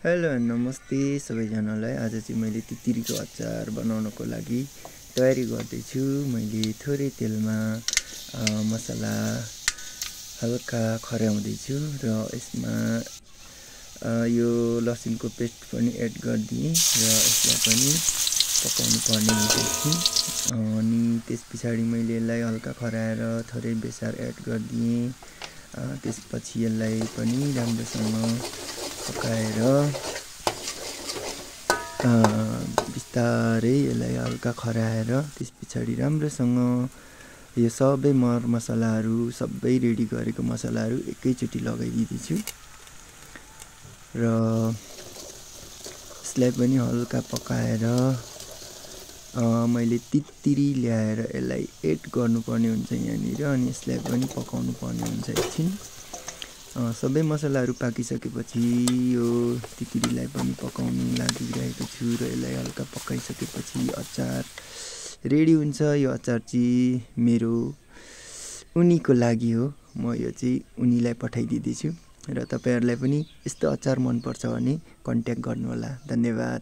Hello नमस्ते सबैजनालाई। आज चाहिँ मैले तितिरीको अचार बनाउनको लागि तयारी गर्दैछु। मैले थोरै तेलमा मसला हल्का खर्याउँदैछु र यसमा यो लसुनको पेस्ट पनि एड गरिदिएँ र यसलाई पनि पकाउनु पर्ने हुन्छ। अनि त्यस पछाडि मैले यसलाई हल्का खर्याएर थोरै बेसार एड गरिदिएँ। त्यसपछि यसलाई पनि राम्रोसँग पकाएर बिस्तारै यसलाई हल्का खर्याएर त्यस पछाडि राम्रोसँग यो सबै मरमसलाहरू सबै रेडी गरेको मसलाहरू एकैचोटि लगाइदिँदैछु र यसलाई पनि हल्का पकाएर मैले तितिरी ल्याएर यसलाई एड गर्नुपर्ने हुन्छ यहाँनिर। अनि यसलाई पनि पकाउनु पर्ने हुन्छ एकछिन। सबै मसलाहरू पाकिसकेपछि यो तितिरीलाई पनि पकाउनु लागिरहेको छु र यसलाई हल्का पकाइसकेपछि अचार रेडी हुन्छ। यो अचार चाहिँ मेरो उनीको लागि हो। म यो चाहिँ उनीलाई पठाइदिँदैछु र तपाईहरुलाई पनि यस्तो अचार मन पर्छ भने कन्ट्याक्ट गर्नुहोला। धन्यवाद।